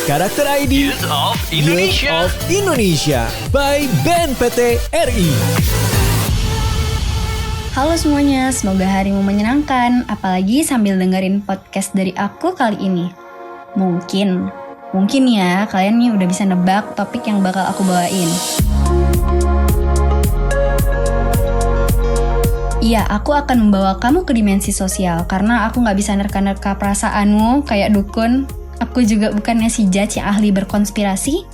Karakter ID Youth of Indonesia. Youth of Indonesia by BNPT RI. Halo semuanya, semoga harimu menyenangkan, apalagi sambil dengerin podcast dari aku kali ini. Mungkin ya kalian nih udah bisa nebak topik yang bakal aku bawain. Iya, aku akan membawa kamu ke dimensi sosial, karena aku gak bisa nerka-nerka perasaanmu kayak dukun. Aku juga bukannya si judge yang ahli berkonspirasi.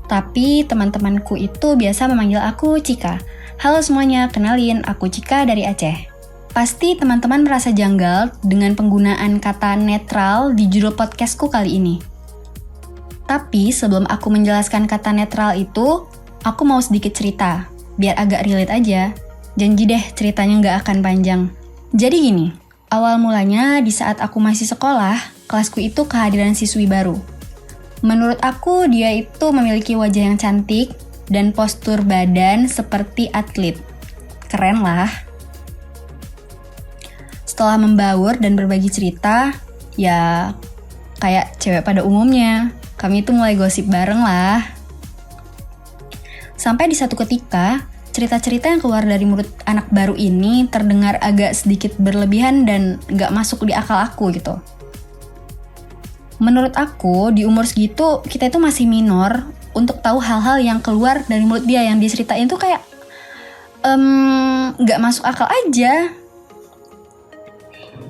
Tapi teman-temanku itu biasa memanggil aku Cika. Halo semuanya, kenalin, aku Cika dari Aceh. Pasti teman-teman merasa janggal dengan penggunaan kata netral di judul podcastku kali ini. Tapi sebelum aku menjelaskan kata netral itu, aku mau sedikit cerita, biar agak relate aja. Janji deh ceritanya nggak akan panjang. Jadi gini, awal mulanya di saat aku masih sekolah, kelasku itu kehadiran siswi baru. Menurut aku dia itu memiliki wajah yang cantik dan postur badan seperti atlet. Keren lah. Setelah membaur dan berbagi cerita, ya kayak cewek pada umumnya, kami itu mulai gosip bareng lah. Sampai di satu ketika, cerita-cerita yang keluar dari mulut anak baru ini terdengar agak sedikit berlebihan dan gak masuk di akal aku gitu. Menurut aku, di umur segitu, kita itu masih minor untuk tahu hal-hal yang keluar dari mulut dia, yang diceritain tuh kayak gak masuk akal aja.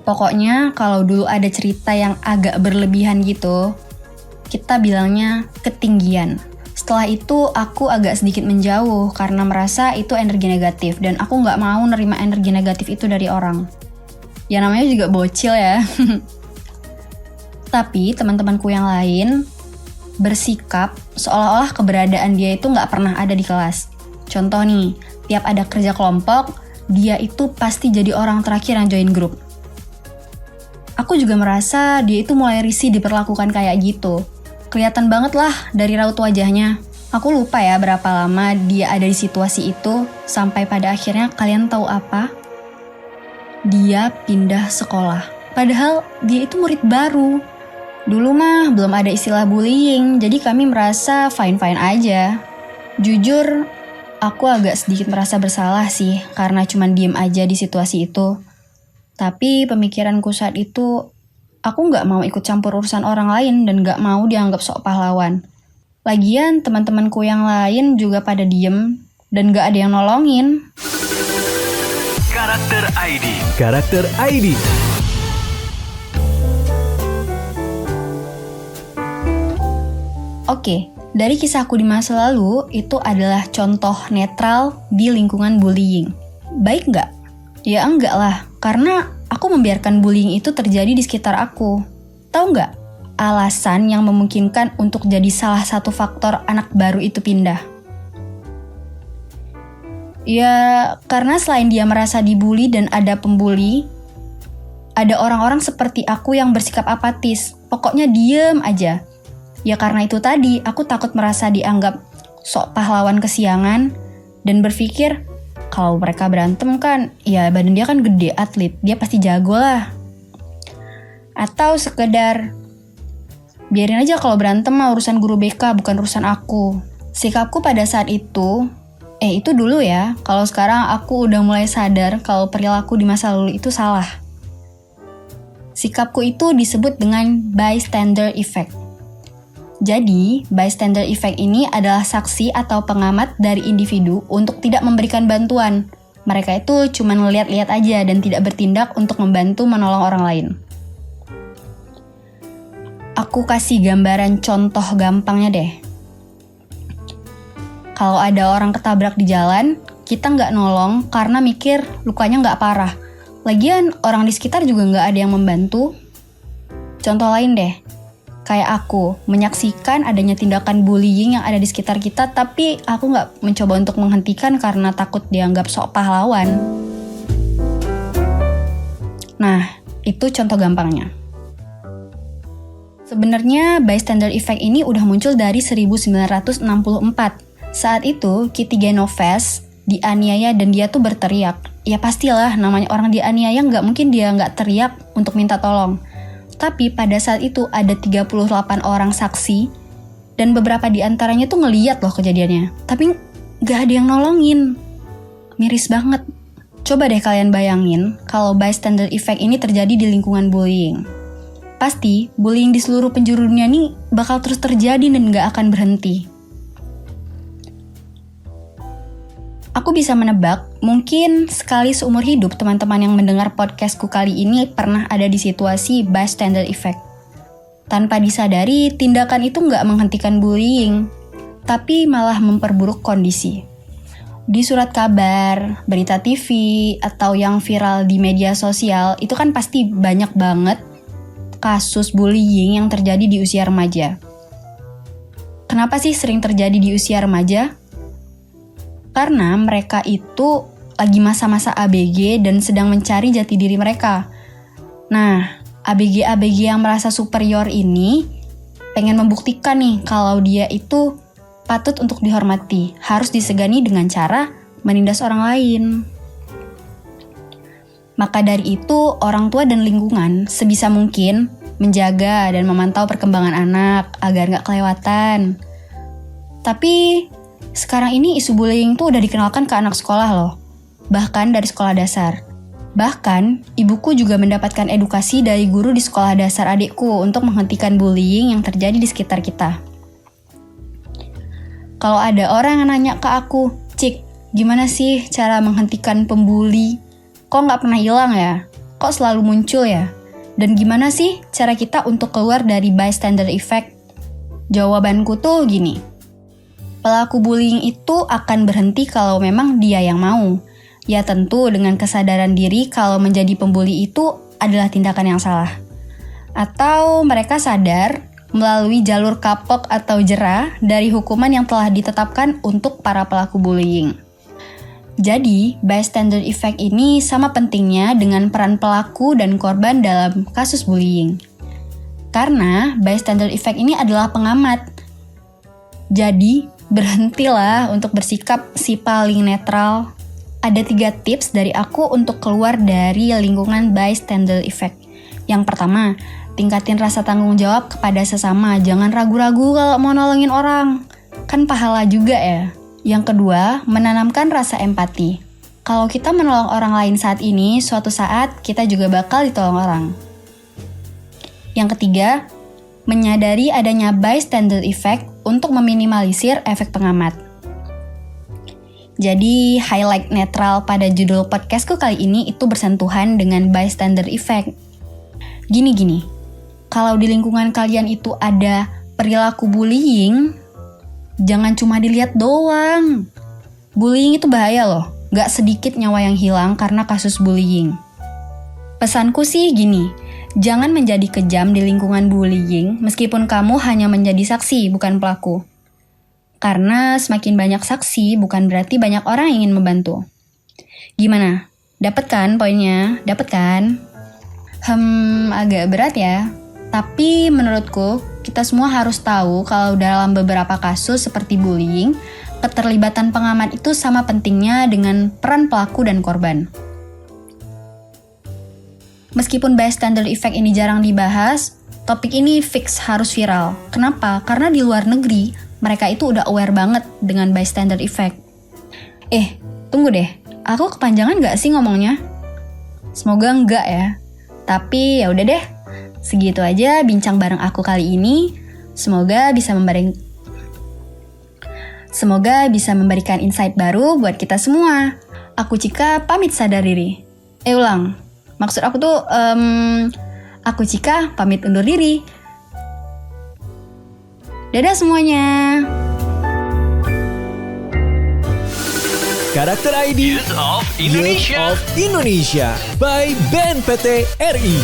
Pokoknya kalau dulu ada cerita yang agak berlebihan gitu, kita bilangnya ketinggian. Setelah itu aku agak sedikit menjauh karena merasa itu energi negatif dan aku gak mau nerima energi negatif itu dari orang. Ya namanya juga bocil ya. Tapi teman-temanku yang lain bersikap seolah-olah keberadaan dia itu gak pernah ada di kelas. Contoh nih, tiap ada kerja kelompok, dia itu pasti jadi orang terakhir yang join grup. Aku juga merasa dia itu mulai risih diperlakukan kayak gitu. Kelihatan banget lah dari raut wajahnya. Aku lupa ya berapa lama dia ada di situasi itu, sampai pada akhirnya kalian tahu apa? Dia pindah sekolah. Padahal dia itu murid baru. Dulu mah belum ada istilah bullying, jadi kami merasa fine-fine aja. Jujur, aku agak sedikit merasa bersalah sih, karena cuma diem aja di situasi itu. Tapi pemikiranku saat itu, aku gak mau ikut campur urusan orang lain dan gak mau dianggap sok pahlawan. Lagian teman-temanku yang lain juga pada diem dan gak ada yang nolongin. Karakter ID. Karakter ID. Oke, dari kisahku di masa lalu, itu adalah contoh netral di lingkungan bullying. Baik nggak? Ya enggak lah, karena aku membiarkan bullying itu terjadi di sekitar aku. Tahu nggak? Alasan yang memungkinkan untuk jadi salah satu faktor anak baru itu pindah. Ya, karena selain dia merasa dibully dan ada pembuli, ada orang-orang seperti aku yang bersikap apatis. Pokoknya diem aja. Ya karena itu tadi, aku takut merasa dianggap sok pahlawan kesiangan dan berpikir, kalau mereka berantem kan, ya badan dia kan gede, atlet, dia pasti jago lah. Atau sekedar, biarin aja kalau berantem mah urusan guru BK, bukan urusan aku. Sikapku pada saat itu dulu ya, kalau sekarang aku udah mulai sadar kalau perilaku di masa lalu itu salah. Sikapku itu disebut dengan bystander effect. Jadi, bystander effect ini adalah saksi atau pengamat dari individu untuk tidak memberikan bantuan. Mereka itu cuma ngeliat-liat aja dan tidak bertindak untuk membantu menolong orang lain. Aku kasih gambaran contoh gampangnya deh. Kalau ada orang ketabrak di jalan, kita nggak nolong karena mikir lukanya nggak parah. Lagian orang di sekitar juga nggak ada yang membantu. Contoh lain deh. Kayak aku, menyaksikan adanya tindakan bullying yang ada di sekitar kita, tapi aku nggak mencoba untuk menghentikan karena takut dianggap sok pahlawan. Nah, itu contoh gampangnya. Sebenarnya bystander effect ini udah muncul dari 1964. Saat itu, Kitty Genovese dianiaya dan dia tuh berteriak. Ya pastilah, namanya orang dianiaya nggak mungkin dia nggak teriak untuk minta tolong. Tapi pada saat itu ada 38 orang saksi dan beberapa di antaranya tuh ngeliat loh kejadiannya. Tapi gak ada yang nolongin. Miris banget. Coba deh kalian bayangin kalau bystander effect ini terjadi di lingkungan bullying. Pasti bullying di seluruh penjuru dunia nih bakal terus terjadi dan gak akan berhenti. Aku bisa menebak, mungkin sekali seumur hidup teman-teman yang mendengar podcastku kali ini pernah ada di situasi bystander effect. Tanpa disadari, tindakan itu nggak menghentikan bullying, tapi malah memperburuk kondisi. Di surat kabar, berita TV, atau yang viral di media sosial, itu kan pasti banyak banget kasus bullying yang terjadi di usia remaja. Kenapa sih sering terjadi di usia remaja? Karena mereka itu lagi masa-masa ABG dan sedang mencari jati diri mereka. Nah, ABG-ABG yang merasa superior ini pengen membuktikan nih kalau dia itu patut untuk dihormati, harus disegani dengan cara menindas orang lain. Maka dari itu, orang tua dan lingkungan sebisa mungkin menjaga dan memantau perkembangan anak agar nggak kelewatan. Tapi sekarang ini isu bullying tuh udah dikenalkan ke anak sekolah loh, bahkan dari sekolah dasar. Bahkan, ibuku juga mendapatkan edukasi dari guru di sekolah dasar adikku untuk menghentikan bullying yang terjadi di sekitar kita. Kalau ada orang yang nanya ke aku, "Cik, gimana sih cara menghentikan pembuli? Kok nggak pernah hilang ya? Kok selalu muncul ya? Dan gimana sih cara kita untuk keluar dari bystander effect?" Jawabanku tuh gini, pelaku bullying itu akan berhenti kalau memang dia yang mau. Ya tentu dengan kesadaran diri kalau menjadi pembuli itu adalah tindakan yang salah. Atau mereka sadar melalui jalur kapok atau jera dari hukuman yang telah ditetapkan untuk para pelaku bullying. Jadi, bystander effect ini sama pentingnya dengan peran pelaku dan korban dalam kasus bullying. Karena bystander effect ini adalah pengamat. Jadi, berhentilah untuk bersikap si paling netral. Ada 3 tips dari aku untuk keluar dari lingkungan bystander effect. Yang pertama, tingkatin rasa tanggung jawab kepada sesama. Jangan ragu-ragu kalau mau nolongin orang. Kan pahala juga ya. Yang kedua, menanamkan rasa empati. Kalau kita menolong orang lain saat ini, suatu saat kita juga bakal ditolong orang. Yang ketiga, menyadari adanya bystander effect untuk meminimalisir efek pengamat. Jadi, highlight netral pada judul podcastku kali ini itu bersentuhan dengan bystander effect. Gini, kalau di lingkungan kalian itu ada perilaku bullying, jangan cuma dilihat doang. Bullying itu bahaya loh, gak sedikit nyawa yang hilang karena kasus bullying. Pesanku sih gini, jangan menjadi kejam di lingkungan bullying meskipun kamu hanya menjadi saksi, bukan pelaku. Karena semakin banyak saksi bukan berarti banyak orang yang ingin membantu. Gimana? Dapet kan poinnya? Dapet kan? Agak berat ya. Tapi menurutku, kita semua harus tahu kalau dalam beberapa kasus seperti bullying, keterlibatan pengamat itu sama pentingnya dengan peran pelaku dan korban. Meskipun bystander effect ini jarang dibahas, topik ini fix harus viral. Kenapa? Karena di luar negeri, mereka itu udah aware banget dengan bystander effect. Tunggu deh, aku kepanjangan gak sih ngomongnya? Semoga enggak ya. Tapi ya udah deh, segitu aja bincang bareng aku kali ini. Semoga bisa memberikan insight baru buat kita semua. Aku Cika pamit sadar diri. Ulang. Maksud aku tuh, aku Cika pamit undur diri. Dadah semuanya. Karakter ID Youth of Indonesia by BNPT RI.